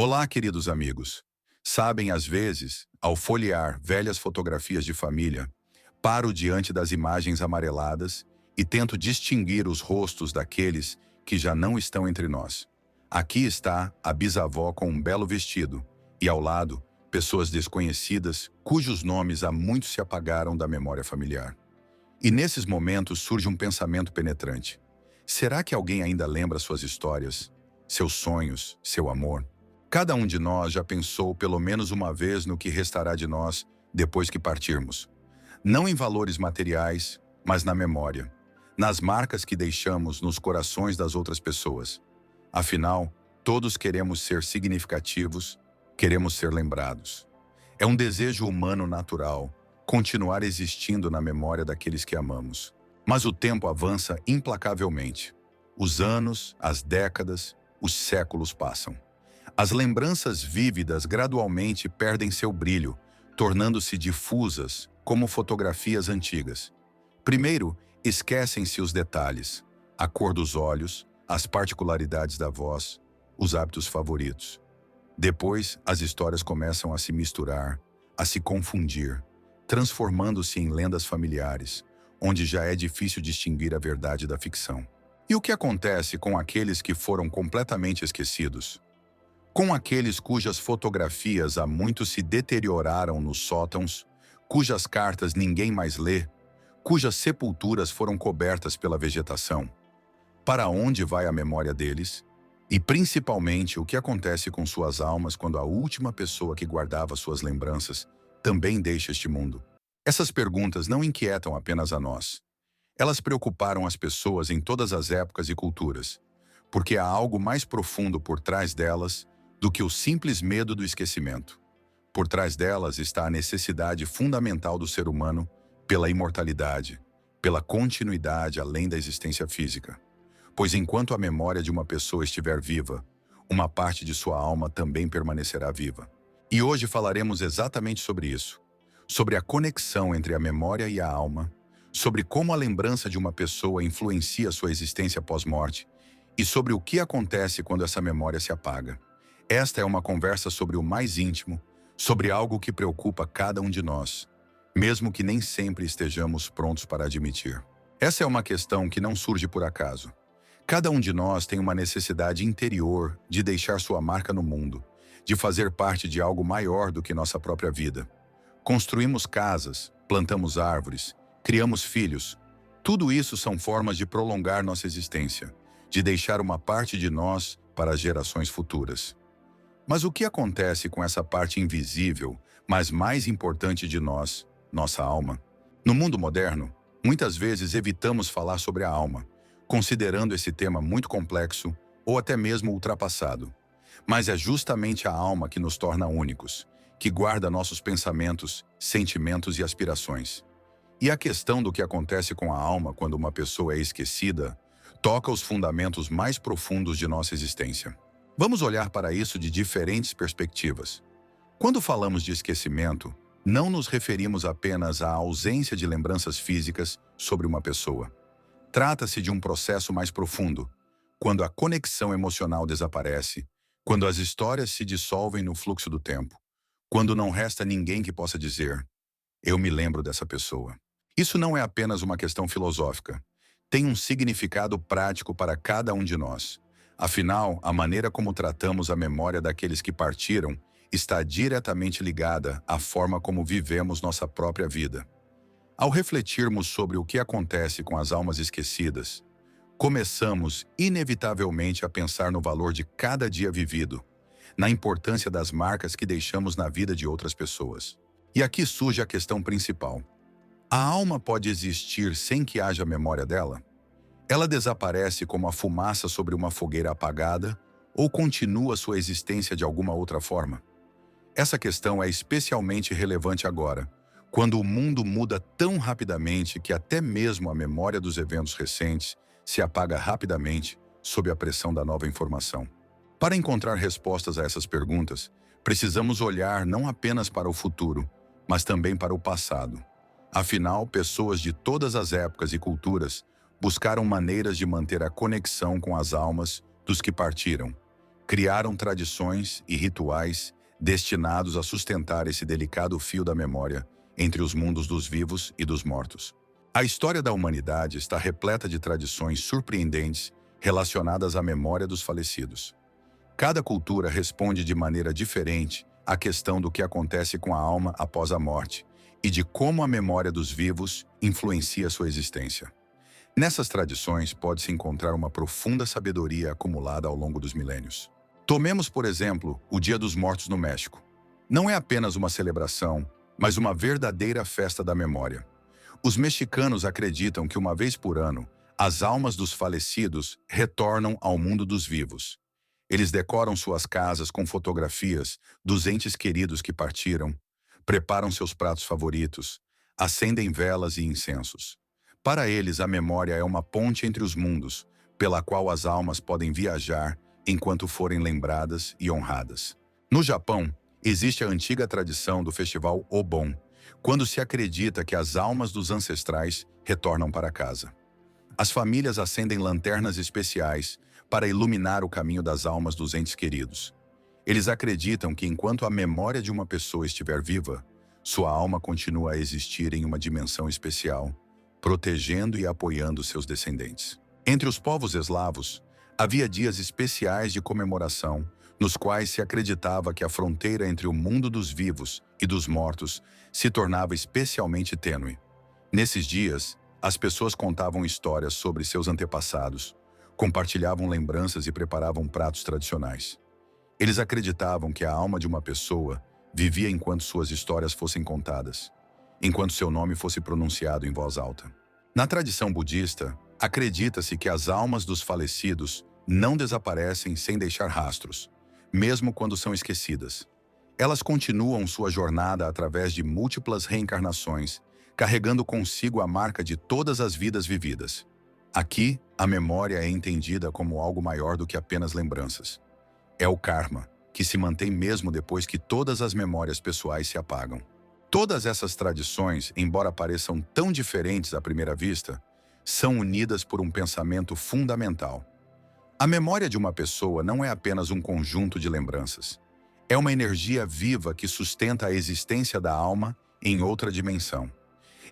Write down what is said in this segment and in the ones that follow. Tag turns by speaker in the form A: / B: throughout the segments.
A: Olá, queridos amigos. Sabem, às vezes, ao folhear velhas fotografias de família, paro diante das imagens amareladas e tento distinguir os rostos daqueles que já não estão entre nós. Aqui está a bisavó com um belo vestido e, ao lado, pessoas desconhecidas cujos nomes há muito se apagaram da memória familiar. E nesses momentos surge um pensamento penetrante. Será que alguém ainda lembra suas histórias, seus sonhos, seu amor? Cada um de nós já pensou pelo menos uma vez no que restará de nós depois que partirmos. Não em valores materiais, mas na memória, nas marcas que deixamos nos corações das outras pessoas. Afinal, todos queremos ser significativos, queremos ser lembrados. É um desejo humano natural continuar existindo na memória daqueles que amamos. Mas o tempo avança implacavelmente. Os anos, as décadas, os séculos passam. As lembranças vívidas gradualmente perdem seu brilho, tornando-se difusas como fotografias antigas. Primeiro, esquecem-se os detalhes, a cor dos olhos, as particularidades da voz, os hábitos favoritos. Depois, as histórias começam a se misturar, a se confundir, transformando-se em lendas familiares, onde já é difícil distinguir a verdade da ficção. E o que acontece com aqueles que foram completamente esquecidos? Com aqueles cujas fotografias há muito se deterioraram nos sótãos, cujas cartas ninguém mais lê, cujas sepulturas foram cobertas pela vegetação? Para onde vai a memória deles? E principalmente o que acontece com suas almas quando a última pessoa que guardava suas lembranças também deixa este mundo? Essas perguntas não inquietam apenas a nós. Elas preocuparam as pessoas em todas as épocas e culturas, porque há algo mais profundo por trás delas do que o simples medo do esquecimento. Por trás delas está a necessidade fundamental do ser humano pela imortalidade, pela continuidade além da existência física. Pois enquanto a memória de uma pessoa estiver viva, uma parte de sua alma também permanecerá viva. E hoje falaremos exatamente sobre isso, sobre a conexão entre a memória e a alma, sobre como a lembrança de uma pessoa influencia sua existência pós-morte e sobre o que acontece quando essa memória se apaga. Esta é uma conversa sobre o mais íntimo, sobre algo que preocupa cada um de nós, mesmo que nem sempre estejamos prontos para admitir. Essa é uma questão que não surge por acaso. Cada um de nós tem uma necessidade interior de deixar sua marca no mundo, de fazer parte de algo maior do que nossa própria vida. Construímos casas, plantamos árvores, criamos filhos. Tudo isso são formas de prolongar nossa existência, de deixar uma parte de nós para as gerações futuras. Mas o que acontece com essa parte invisível, mas mais importante de nós, nossa alma? No mundo moderno, muitas vezes evitamos falar sobre a alma, considerando esse tema muito complexo ou até mesmo ultrapassado. Mas é justamente a alma que nos torna únicos, que guarda nossos pensamentos, sentimentos e aspirações. E a questão do que acontece com a alma quando uma pessoa é esquecida toca os fundamentos mais profundos de nossa existência. Vamos olhar para isso de diferentes perspectivas. Quando falamos de esquecimento, não nos referimos apenas à ausência de lembranças físicas sobre uma pessoa. Trata-se de um processo mais profundo, quando a conexão emocional desaparece, quando as histórias se dissolvem no fluxo do tempo, quando não resta ninguém que possa dizer, eu me lembro dessa pessoa. Isso não é apenas uma questão filosófica, tem um significado prático para cada um de nós. Afinal, a maneira como tratamos a memória daqueles que partiram está diretamente ligada à forma como vivemos nossa própria vida. Ao refletirmos sobre o que acontece com as almas esquecidas, começamos inevitavelmente a pensar no valor de cada dia vivido, na importância das marcas que deixamos na vida de outras pessoas. E aqui surge a questão principal. A alma pode existir sem que haja memória dela? Ela desaparece como a fumaça sobre uma fogueira apagada ou continua sua existência de alguma outra forma? Essa questão é especialmente relevante agora, quando o mundo muda tão rapidamente que até mesmo a memória dos eventos recentes se apaga rapidamente sob a pressão da nova informação. Para encontrar respostas a essas perguntas, precisamos olhar não apenas para o futuro, mas também para o passado. Afinal, pessoas de todas as épocas e culturas buscaram maneiras de manter a conexão com as almas dos que partiram, criaram tradições e rituais destinados a sustentar esse delicado fio da memória entre os mundos dos vivos e dos mortos. A história da humanidade está repleta de tradições surpreendentes relacionadas à memória dos falecidos. Cada cultura responde de maneira diferente à questão do que acontece com a alma após a morte e de como a memória dos vivos influencia sua existência. Nessas tradições pode-se encontrar uma profunda sabedoria acumulada ao longo dos milênios. Tomemos, por exemplo, o Dia dos Mortos no México. Não é apenas uma celebração, mas uma verdadeira festa da memória. Os mexicanos acreditam que uma vez por ano, as almas dos falecidos retornam ao mundo dos vivos. Eles decoram suas casas com fotografias dos entes queridos que partiram, preparam seus pratos favoritos, acendem velas e incensos. Para eles, a memória é uma ponte entre os mundos, pela qual as almas podem viajar enquanto forem lembradas e honradas. No Japão, existe a antiga tradição do festival Obon, quando se acredita que as almas dos ancestrais retornam para casa. As famílias acendem lanternas especiais para iluminar o caminho das almas dos entes queridos. Eles acreditam que enquanto a memória de uma pessoa estiver viva, sua alma continua a existir em uma dimensão especial, protegendo e apoiando seus descendentes. Entre os povos eslavos, havia dias especiais de comemoração, nos quais se acreditava que a fronteira entre o mundo dos vivos e dos mortos se tornava especialmente tênue. Nesses dias, as pessoas contavam histórias sobre seus antepassados, compartilhavam lembranças e preparavam pratos tradicionais. Eles acreditavam que a alma de uma pessoa vivia enquanto suas histórias fossem contadas, enquanto seu nome fosse pronunciado em voz alta. Na tradição budista, acredita-se que as almas dos falecidos não desaparecem sem deixar rastros, mesmo quando são esquecidas. Elas continuam sua jornada através de múltiplas reencarnações, carregando consigo a marca de todas as vidas vividas. Aqui, a memória é entendida como algo maior do que apenas lembranças. É o karma, que se mantém mesmo depois que todas as memórias pessoais se apagam. Todas essas tradições, embora pareçam tão diferentes à primeira vista, são unidas por um pensamento fundamental. A memória de uma pessoa não é apenas um conjunto de lembranças. É uma energia viva que sustenta a existência da alma em outra dimensão.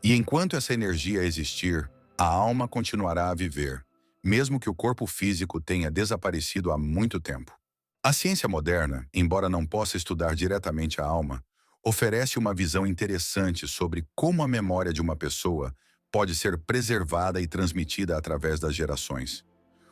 A: E enquanto essa energia existir, a alma continuará a viver, mesmo que o corpo físico tenha desaparecido há muito tempo. A ciência moderna, embora não possa estudar diretamente a alma, oferece uma visão interessante sobre como a memória de uma pessoa pode ser preservada e transmitida através das gerações.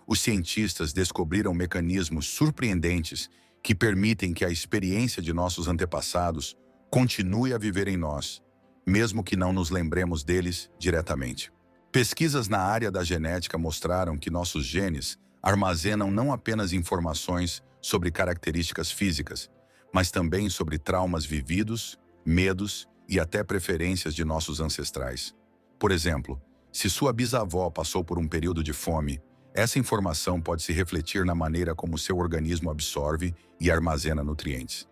A: Os cientistas descobriram mecanismos surpreendentes que permitem que a experiência de nossos antepassados continue a viver em nós, mesmo que não nos lembremos deles diretamente. Pesquisas na área da genética mostraram que nossos genes armazenam não apenas informações sobre características físicas, mas também sobre traumas vividos, medos e até preferências de nossos ancestrais. Por exemplo, se sua bisavó passou por um período de fome, essa informação pode se refletir na maneira como seu organismo absorve e armazena nutrientes.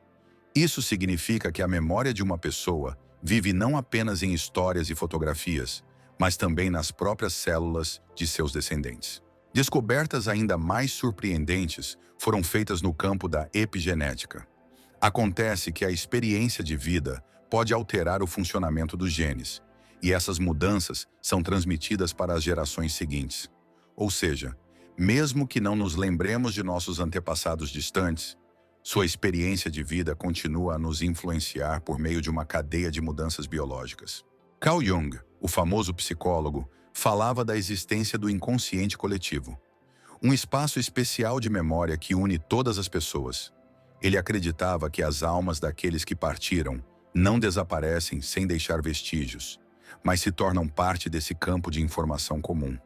A: Isso significa que a memória de uma pessoa vive não apenas em histórias e fotografias, mas também nas próprias células de seus descendentes. Descobertas ainda mais surpreendentes foram feitas no campo da epigenética. Acontece que a experiência de vida pode alterar o funcionamento dos genes, e essas mudanças são transmitidas para as gerações seguintes. Ou seja, mesmo que não nos lembremos de nossos antepassados distantes, sua experiência de vida continua a nos influenciar por meio de uma cadeia de mudanças biológicas. Carl Jung, o famoso psicólogo, falava da existência do inconsciente coletivo, um espaço especial de memória que une todas as pessoas. Ele acreditava que as almas daqueles que partiram não desaparecem sem deixar vestígios, mas se tornam parte desse campo de informação comum.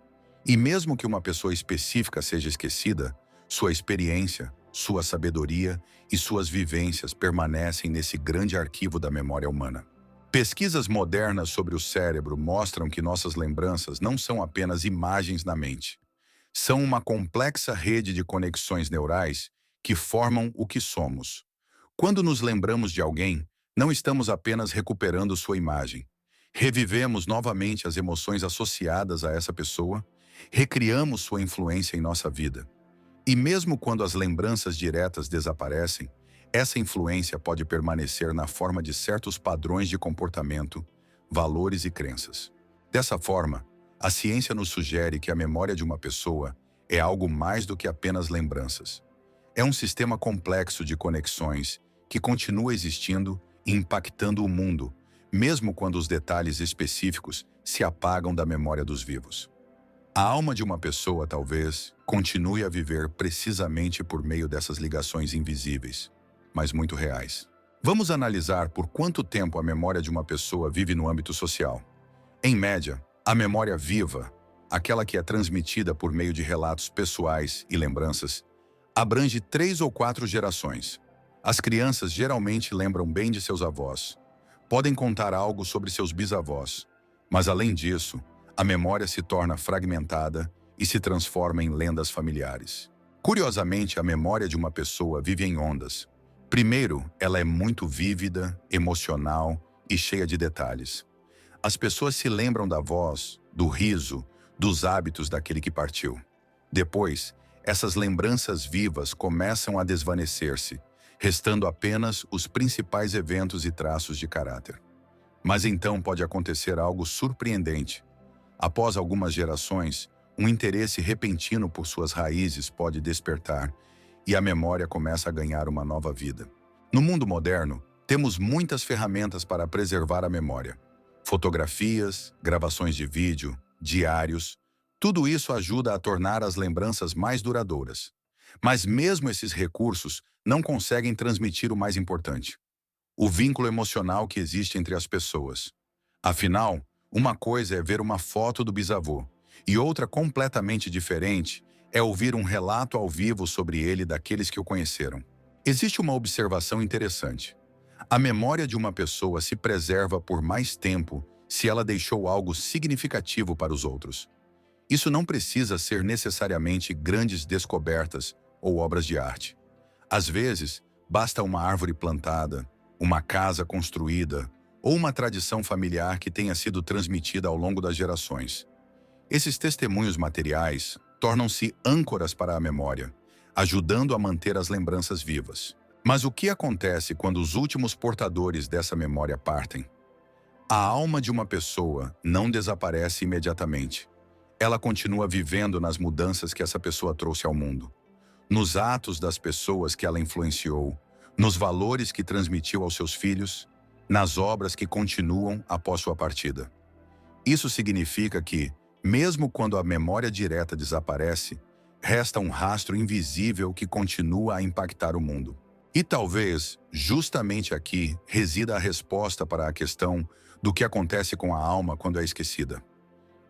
A: E mesmo que uma pessoa específica seja esquecida, sua experiência, sua sabedoria e suas vivências permanecem nesse grande arquivo da memória humana. Pesquisas modernas sobre o cérebro mostram que nossas lembranças não são apenas imagens na mente. São uma complexa rede de conexões neurais que formam o que somos. Quando nos lembramos de alguém, não estamos apenas recuperando sua imagem. Revivemos novamente as emoções associadas a essa pessoa, recriamos sua influência em nossa vida. E mesmo quando as lembranças diretas desaparecem, essa influência pode permanecer na forma de certos padrões de comportamento, valores e crenças. Dessa forma, a ciência nos sugere que a memória de uma pessoa é algo mais do que apenas lembranças. É um sistema complexo de conexões que continua existindo e impactando o mundo, mesmo quando os detalhes específicos se apagam da memória dos vivos. A alma de uma pessoa, talvez, continue a viver precisamente por meio dessas ligações invisíveis, mas muito reais. Vamos analisar por quanto tempo a memória de uma pessoa vive no âmbito social. Em média, a memória viva, aquela que é transmitida por meio de relatos pessoais e lembranças, abrange 3 ou 4 gerações. As crianças geralmente lembram bem de seus avós, podem contar algo sobre seus bisavós, mas além disso, a memória se torna fragmentada e se transforma em lendas familiares. Curiosamente, a memória de uma pessoa vive em ondas. Primeiro, ela é muito vívida, emocional e cheia de detalhes. As pessoas se lembram da voz, do riso, dos hábitos daquele que partiu. Depois, essas lembranças vivas começam a desvanecer-se, restando apenas os principais eventos e traços de caráter. Mas então pode acontecer algo surpreendente. Após algumas gerações, um interesse repentino por suas raízes pode despertar e a memória começa a ganhar uma nova vida. No mundo moderno, temos muitas ferramentas para preservar a memória. Fotografias, gravações de vídeo, diários, tudo isso ajuda a tornar as lembranças mais duradouras. Mas mesmo esses recursos não conseguem transmitir o mais importante: o vínculo emocional que existe entre as pessoas. Afinal, uma coisa é ver uma foto do bisavô, e outra completamente diferente é ouvir um relato ao vivo sobre ele daqueles que o conheceram. Existe uma observação interessante. A memória de uma pessoa se preserva por mais tempo se ela deixou algo significativo para os outros. Isso não precisa ser necessariamente grandes descobertas ou obras de arte. Às vezes, basta uma árvore plantada, uma casa construída ou uma tradição familiar que tenha sido transmitida ao longo das gerações. Esses testemunhos materiais tornam-se âncoras para a memória, ajudando a manter as lembranças vivas. Mas o que acontece quando os últimos portadores dessa memória partem? A alma de uma pessoa não desaparece imediatamente. Ela continua vivendo nas mudanças que essa pessoa trouxe ao mundo, nos atos das pessoas que ela influenciou, nos valores que transmitiu aos seus filhos, nas obras que continuam após sua partida. Isso significa que, mesmo quando a memória direta desaparece, resta um rastro invisível que continua a impactar o mundo. E talvez, justamente aqui, resida a resposta para a questão do que acontece com a alma quando é esquecida.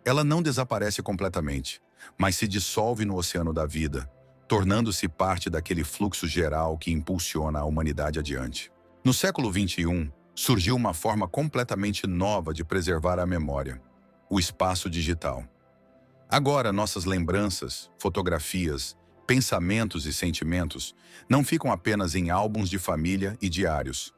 A: Ela não desaparece completamente, mas se dissolve no oceano da vida, tornando-se parte daquele fluxo geral que impulsiona a humanidade adiante. No século XXI, surgiu uma forma completamente nova de preservar a memória: o espaço digital. Agora, nossas lembranças, fotografias, pensamentos e sentimentos não ficam apenas em álbuns de família e diários.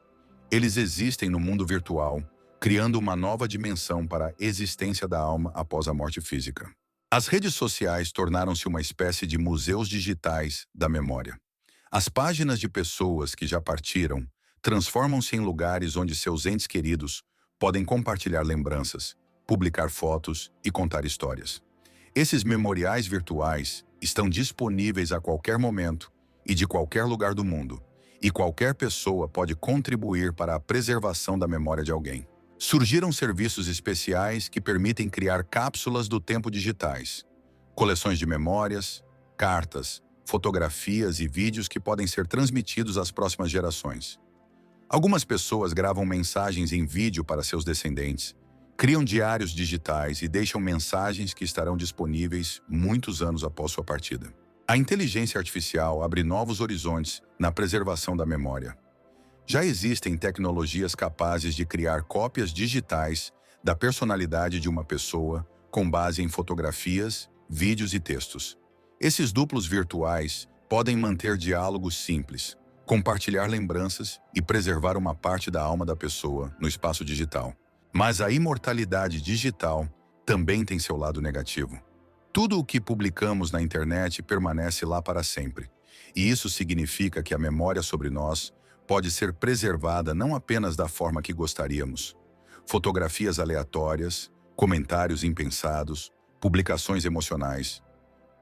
A: Eles existem no mundo virtual, criando uma nova dimensão para a existência da alma após a morte física. As redes sociais tornaram-se uma espécie de museus digitais da memória. As páginas de pessoas que já partiram transformam-se em lugares onde seus entes queridos podem compartilhar lembranças, publicar fotos e contar histórias. Esses memoriais virtuais estão disponíveis a qualquer momento e de qualquer lugar do mundo, e qualquer pessoa pode contribuir para a preservação da memória de alguém. Surgiram serviços especiais que permitem criar cápsulas do tempo digitais, coleções de memórias, cartas, fotografias e vídeos que podem ser transmitidos às próximas gerações. Algumas pessoas gravam mensagens em vídeo para seus descendentes, criam diários digitais e deixam mensagens que estarão disponíveis muitos anos após sua partida. A inteligência artificial abre novos horizontes na preservação da memória. Já existem tecnologias capazes de criar cópias digitais da personalidade de uma pessoa com base em fotografias, vídeos e textos. Esses duplos virtuais podem manter diálogos simples, compartilhar lembranças e preservar uma parte da alma da pessoa no espaço digital. Mas a imortalidade digital também tem seu lado negativo. Tudo o que publicamos na internet permanece lá para sempre. E isso significa que a memória sobre nós pode ser preservada não apenas da forma que gostaríamos. Fotografias aleatórias, comentários impensados, publicações emocionais.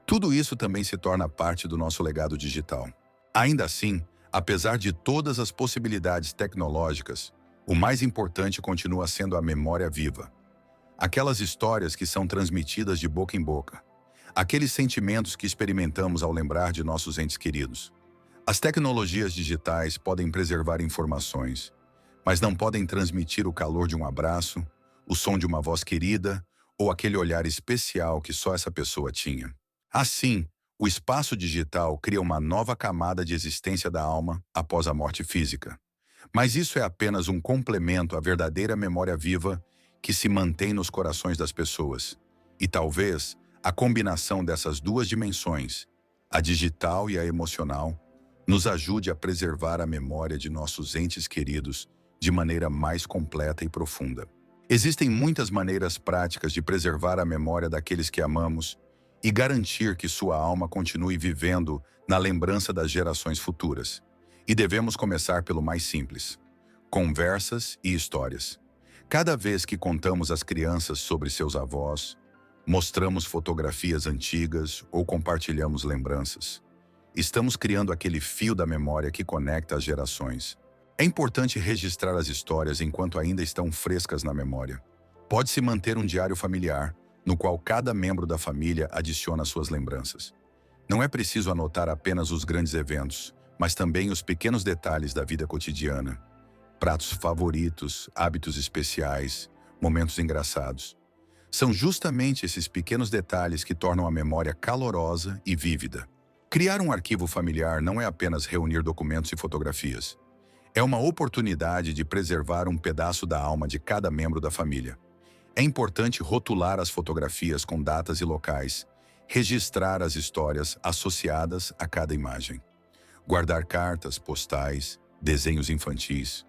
A: Tudo isso também se torna parte do nosso legado digital. Ainda assim, apesar de todas as possibilidades tecnológicas, o mais importante continua sendo a memória viva. Aquelas histórias que são transmitidas de boca em boca. Aqueles sentimentos que experimentamos ao lembrar de nossos entes queridos. As tecnologias digitais podem preservar informações, mas não podem transmitir o calor de um abraço, o som de uma voz querida ou aquele olhar especial que só essa pessoa tinha. Assim, o espaço digital cria uma nova camada de existência da alma após a morte física. Mas isso é apenas um complemento à verdadeira memória viva que se mantém nos corações das pessoas. E talvez a combinação dessas duas dimensões, a digital e a emocional, nos ajude a preservar a memória de nossos entes queridos de maneira mais completa e profunda. Existem muitas maneiras práticas de preservar a memória daqueles que amamos e garantir que sua alma continue vivendo na lembrança das gerações futuras. E devemos começar pelo mais simples: conversas e histórias. Cada vez que contamos às crianças sobre seus avós, mostramos fotografias antigas ou compartilhamos lembranças, estamos criando aquele fio da memória que conecta as gerações. É importante registrar as histórias enquanto ainda estão frescas na memória. Pode-se manter um diário familiar, no qual cada membro da família adiciona suas lembranças. Não é preciso anotar apenas os grandes eventos, mas também os pequenos detalhes da vida cotidiana. Pratos favoritos, hábitos especiais, momentos engraçados. São justamente esses pequenos detalhes que tornam a memória calorosa e vívida. Criar um arquivo familiar não é apenas reunir documentos e fotografias. É uma oportunidade de preservar um pedaço da alma de cada membro da família. É importante rotular as fotografias com datas e locais, registrar as histórias associadas a cada imagem, guardar cartas, postais, desenhos infantis,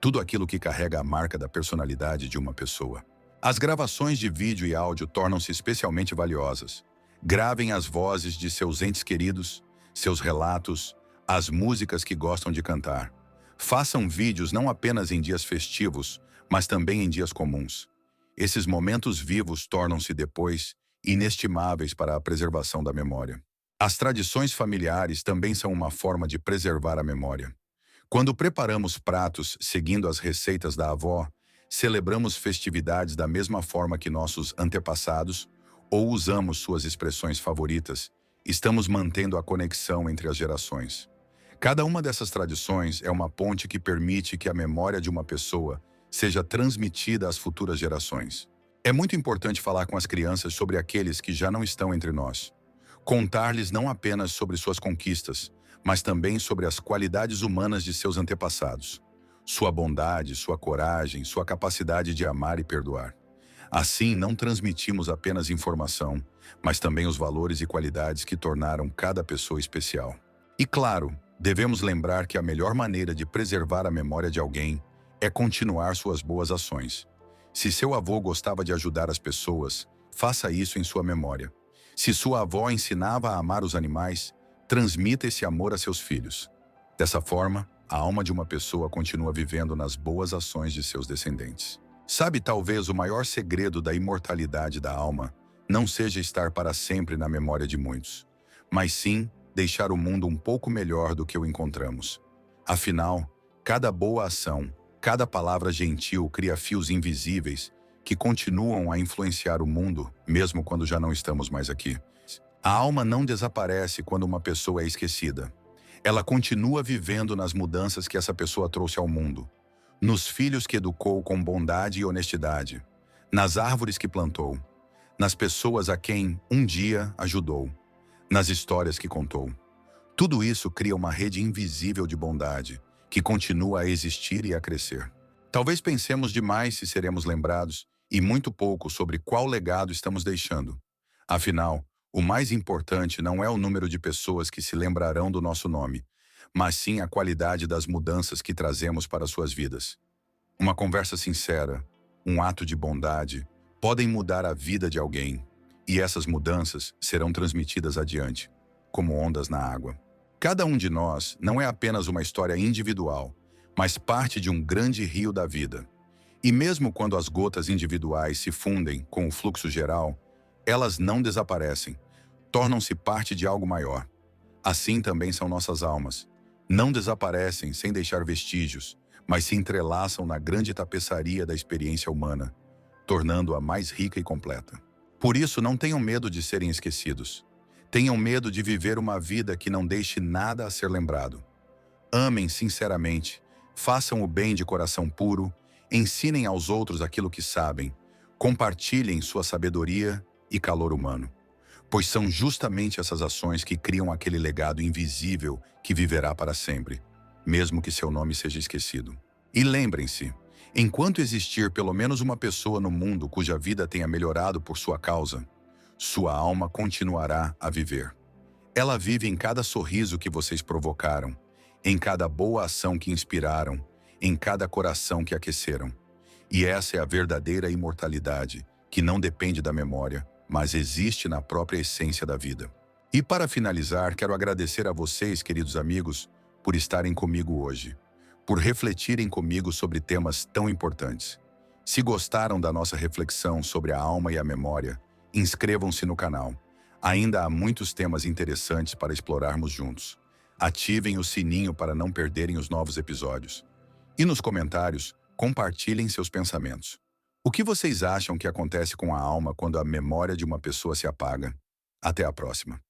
A: tudo aquilo que carrega a marca da personalidade de uma pessoa. As gravações de vídeo e áudio tornam-se especialmente valiosas. Gravem as vozes de seus entes queridos, seus relatos, as músicas que gostam de cantar. Façam vídeos não apenas em dias festivos, mas também em dias comuns. Esses momentos vivos tornam-se depois inestimáveis para a preservação da memória. As tradições familiares também são uma forma de preservar a memória. Quando preparamos pratos seguindo as receitas da avó, celebramos festividades da mesma forma que nossos antepassados ou usamos suas expressões favoritas, estamos mantendo a conexão entre as gerações. Cada uma dessas tradições é uma ponte que permite que a memória de uma pessoa seja transmitida às futuras gerações. É muito importante falar com as crianças sobre aqueles que já não estão entre nós. Contar-lhes não apenas sobre suas conquistas, mas também sobre as qualidades humanas de seus antepassados. Sua bondade, sua coragem, sua capacidade de amar e perdoar. Assim, não transmitimos apenas informação, mas também os valores e qualidades que tornaram cada pessoa especial. E claro, devemos lembrar que a melhor maneira de preservar a memória de alguém é continuar suas boas ações. Se seu avô gostava de ajudar as pessoas, faça isso em sua memória. Se sua avó ensinava a amar os animais, transmita esse amor a seus filhos. Dessa forma, a alma de uma pessoa continua vivendo nas boas ações de seus descendentes. Sabe, talvez o maior segredo da imortalidade da alma não seja estar para sempre na memória de muitos, mas sim deixar o mundo um pouco melhor do que o encontramos. Afinal, cada boa ação, cada palavra gentil cria fios invisíveis que continuam a influenciar o mundo, mesmo quando já não estamos mais aqui. A alma não desaparece quando uma pessoa é esquecida. Ela continua vivendo nas mudanças que essa pessoa trouxe ao mundo, nos filhos que educou com bondade e honestidade, nas árvores que plantou, nas pessoas a quem um dia ajudou, nas histórias que contou. Tudo isso cria uma rede invisível de bondade, que continua a existir e a crescer. Talvez pensemos demais se seremos lembrados e muito pouco sobre qual legado estamos deixando. Afinal, o mais importante não é o número de pessoas que se lembrarão do nosso nome, mas sim a qualidade das mudanças que trazemos para suas vidas. Uma conversa sincera, um ato de bondade, podem mudar a vida de alguém. e essas mudanças serão transmitidas adiante, como ondas na água. Cada um de nós não é apenas uma história individual, mas parte de um grande rio da vida. E mesmo quando as gotas individuais se fundem com o fluxo geral, elas não desaparecem, tornam-se parte de algo maior. Assim também são nossas almas. Não desaparecem sem deixar vestígios, mas se entrelaçam na grande tapeçaria da experiência humana, tornando-a mais rica e completa. Por isso, não tenham medo de serem esquecidos. Tenham medo de viver uma vida que não deixe nada a ser lembrado. Amem sinceramente, façam o bem de coração puro, ensinem aos outros aquilo que sabem, compartilhem sua sabedoria e calor humano. Pois são justamente essas ações que criam aquele legado invisível que viverá para sempre, mesmo que seu nome seja esquecido. E lembrem-se, enquanto existir pelo menos uma pessoa no mundo cuja vida tenha melhorado por sua causa, sua alma continuará a viver. Ela vive em cada sorriso que vocês provocaram, em cada boa ação que inspiraram, em cada coração que aqueceram. E essa é a verdadeira imortalidade, que não depende da memória, mas existe na própria essência da vida. E para finalizar, quero agradecer a vocês, queridos amigos, por estarem comigo hoje, por refletirem comigo sobre temas tão importantes. Se gostaram da nossa reflexão sobre a alma e a memória, inscrevam-se no canal. Ainda há muitos temas interessantes para explorarmos juntos. Ativem o sininho para não perderem os novos episódios. E nos comentários, compartilhem seus pensamentos. O que vocês acham que acontece com a alma quando a memória de uma pessoa se apaga? Até a próxima.